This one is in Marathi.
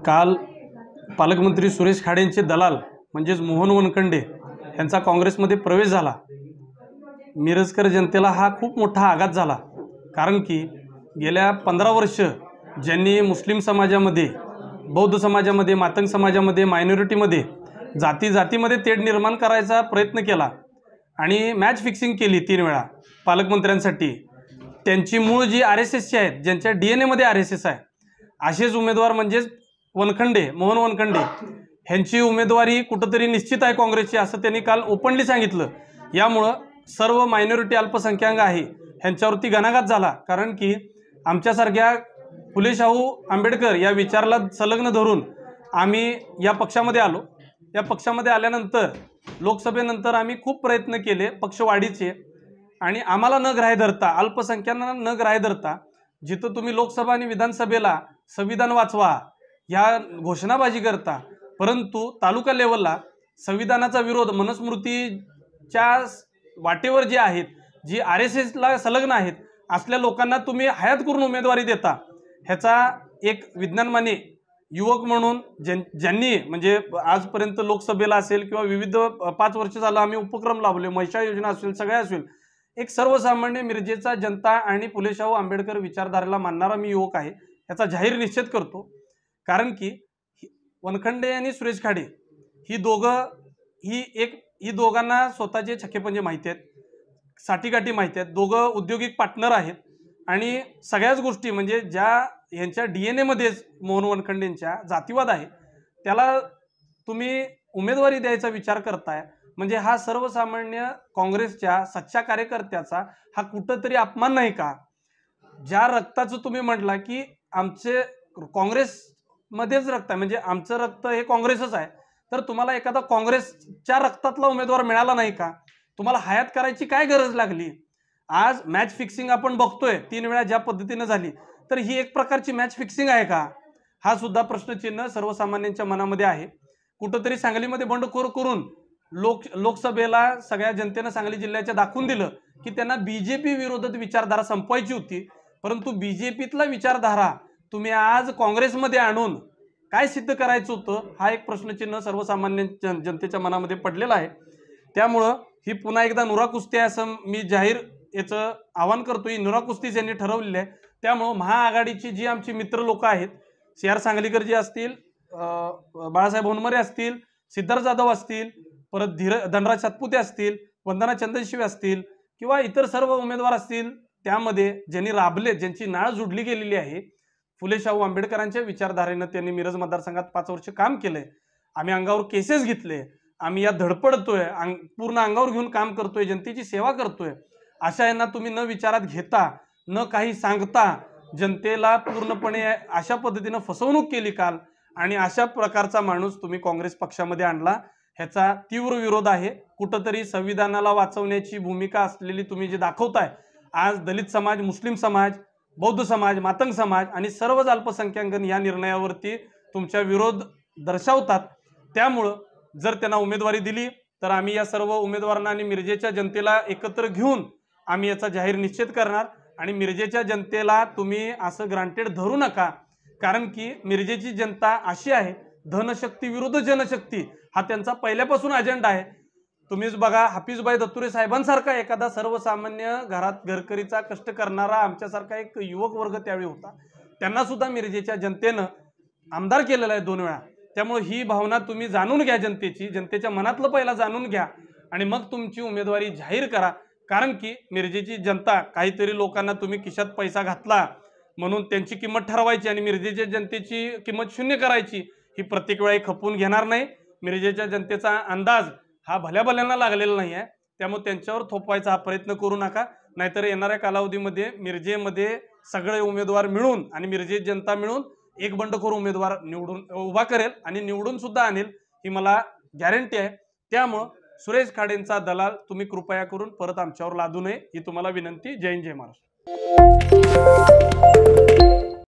काल पालकमंत्री सुरेश खाडेंचे दलाल म्हणजेच मोहन वनखंडे यांचा काँग्रेसमध्ये प्रवेश झाला। मिरजकर जनतेला हा खूप मोठा आघात झाला, कारण की गेल्या 15 वर्ष ज्यांनी मुस्लिम समाजामध्ये, बौद्ध समाजामध्ये, मातंग समाजामध्ये, मायनॉरिटीमध्ये जातीमध्ये तेढ निर्माण करायचा प्रयत्न केला आणि मॅच फिक्सिंग केली 3 वेळा पालकमंत्र्यांसाठी। त्यांची मूळ जी RSSची आहेत, ज्यांच्या DNA मध्ये RSS आहे, असेच उमेदवार म्हणजेच वनखंडे, मोहन वनखंडे ह्यांची उमेदवारी कुठेतरी निश्चित आहे काँग्रेसची, असं त्यांनी काल ओपनली सांगितलं। यामुळे सर्व मायनॉरिटी अल्पसंख्याक आहे ह्यांच्यावरती घणाघात झाला, कारण की आमच्यासारख्या फुले शाहू आंबेडकर या विचाराला संलग्न धरून आम्ही या पक्षामध्ये आलो। या पक्षामध्ये आल्यानंतर लोकसभेनंतर आम्ही खूप प्रयत्न केले पक्षवाढीचे, आणि आम्हाला न ग्राह्य धरता, अल्पसंख्याकांना न ग्राह्य धरता, जिथं तुम्ही लोकसभा आणि विधानसभेला संविधान वाचवा ह्या घोषणाबाजी करता, परंतु तालुका लेवलला संविधानाचा विरोध मनुस्मृतीच्या वाटेवर जे आहेत, जी RSSला संलग्न आहेत, असल्या लोकांना तुम्ही हयात करून उमेदवारी देता। ह्याचा एक विज्ञानमानी युवक म्हणून ज्यांनी म्हणजे आजपर्यंत लोकसभेला असेल किंवा विविध 5 वर्ष झालं आम्ही उपक्रम लाभले, महिषा योजना असेल, सगळ्या असेल, एक सर्वसामान्य मिरजेचा जनता आणि फुले शाहू आंबेडकर विचारधारेला मानणारा मी युवक आहे, याचा जाहीर निषेध करतो। कारण की वनखंडे आणि सुरेश खाडे ही दोघांना स्वतःचे छक्केपंजे माहिती आहेत, साठीगाठी माहिती आहेत, दोघं औद्योगिक पार्टनर आहेत, आणि सगळ्याच गोष्टी म्हणजे ज्या यांच्या DNA मध्येच मोहन वनखंडेंच्या जातीवाद आहे, त्याला तुम्ही उमेदवारी द्यायचा विचार करताय, म्हणजे हा सर्वसामान्य काँग्रेसच्या सच्चा कार्यकर्त्याचा हा कुठंतरी अपमान नाही का? ज्या रक्ताचं तुम्ही म्हटला की आमचे काँग्रेसमध्येच रक्त आहे, म्हणजे आमचं रक्त हे काँग्रेसच आहे, तर तुम्हाला एखादा काँग्रेसच्या रक्तातला उमेदवार मिळाला नाही का? तुम्हाला हयात करायची काय गरज लागली? आज मॅच फिक्सिंग आपण बघतोय 3 वेळा ज्या पद्धतीने झाली, तर ही एक प्रकारची मॅच फिक्सिंग आहे का? हा सुद्धा प्रश्नचिन्ह सर्वसामान्यांच्या मनामध्ये आहे। कुठंतरी सांगलीमध्ये बंडखोर करून लोकसभेला सगळ्या जनतेने सांगली जिल्ह्याच्या दाखवून दिलं की त्यांना BJP विरोधात विचारधारा संपवायची होती, परंतु BJPतला विचारधारा तुम्ही आज काँग्रेसमध्ये आणून काय सिद्ध करायचं होतं, हा एक प्रश्नचिन्ह सर्वसामान्य जनतेच्या मनामध्ये पडलेला आहे। त्यामुळं ही पुन्हा एकदा नुरा कुस्ती आहे असं मी जाहीर याचं आवाहन करतो। ही नुरा कुस्तीच यांनी ठरवलेली आहे। त्यामुळं महाआघाडीची जी आमची मित्र लोक आहेत, CR सांगलीकर जी असतील, बाळासाहेब होनमरे असतील, सिद्धार्थ जाधव असतील, परत धनराज सातपुते असतील, वंदना चंदनशिवे असतील, किंवा इतर सर्व उमेदवार असतील, त्यामध्ये ज्यांनी राबले, ज्यांची नाळ जुडली गेलेली आहे फुले शाहू आंबेडकरांच्या विचारधारेनं, त्यांनी मिरज मतदारसंघात 5 वर्ष काम केलंय। आम्ही अंगावर केसेस घेतले, आम्ही या धडपडतोय, पूर्ण अंगावर घेऊन काम करतोय, जनतेची सेवा करतोय। अशा यांना तुम्ही न विचारात घेता, न काही सांगता जनतेला पूर्णपणे अशा पद्धतीनं फसवणूक केली काल, आणि अशा प्रकारचा माणूस तुम्ही काँग्रेस पक्षामध्ये आणला, ह्याचा तीव्र विरोध आहे। कुठंतरी संविधानाला वाचवण्याची भूमिका असलेली तुम्ही जे दाखवताय, आज दलित समाज, मुस्लिम समाज, बौद्ध समाज, मातंग समाज आणि सर्वच अल्पसंख्याक या निर्णयावरती तुमचा विरोध दर्शवतात। त्यामुळं जर त्यांना उमेदवारी दिली तर आम्ही या सर्व उमेदवारांना आणि मिरजेच्या जनतेला एकत्र घेऊन आम्ही याचा जाहीर निषेध करणार, आणि मिरजेच्या जनतेला तुम्ही असं ग्रांटेड धरू नका, कारण की मिरजेची जनता अशी आहे, धनशक्ती विरुद्ध जनशक्ती हा त्यांचा पहिल्यापासून अजेंडा आहे। तुम्हीच बघा, हाफिजभाई दत्तुरे साहेबांसारखा एखादा सर्वसामान्य घरात घरकरीचा कष्ट करणारा आमच्यासारखा एक युवक वर्ग त्यावेळी होता, त्यांना सुद्धा मिरजेच्या जनतेनं आमदार केलेला आहे 2 वेळा। त्यामुळे ही भावना तुम्ही जाणून घ्या, जनतेच्या मनातलं पहिला जाणून घ्या, आणि मग तुमची उमेदवारी जाहीर करा। कारण की मिरजेची जनता, काहीतरी लोकांना तुम्ही खिशात पैसा घातला म्हणून त्यांची किंमत ठरवायची आणि मिरजेच्या जनतेची किंमत शून्य करायची, ही प्रत्येक वेळी खपवून घेणार नाही। मिरजेच्या जनतेचा अंदाज हा भल्याभल्यांना लागलेला नाही आहे, त्यामुळे त्यांच्यावर थोपवायचा हा प्रयत्न करू नका, नाहीतर येणाऱ्या कालावधीमध्ये मिरजेमध्ये सगळे उमेदवार मिळून आणि मिरजेची जनता मिळून एक बंडखोर उमेदवार उभा करेल आणि निवडून सुद्धा आणेल, ही मला गॅरंटी आहे। त्यामुळे सुरेश खाडेंचा दलाल तुम्ही कृपया करून परत आमच्यावर लादू नये, ही तुम्हाला विनंती। जय हिंद, जय महाराष्ट्र।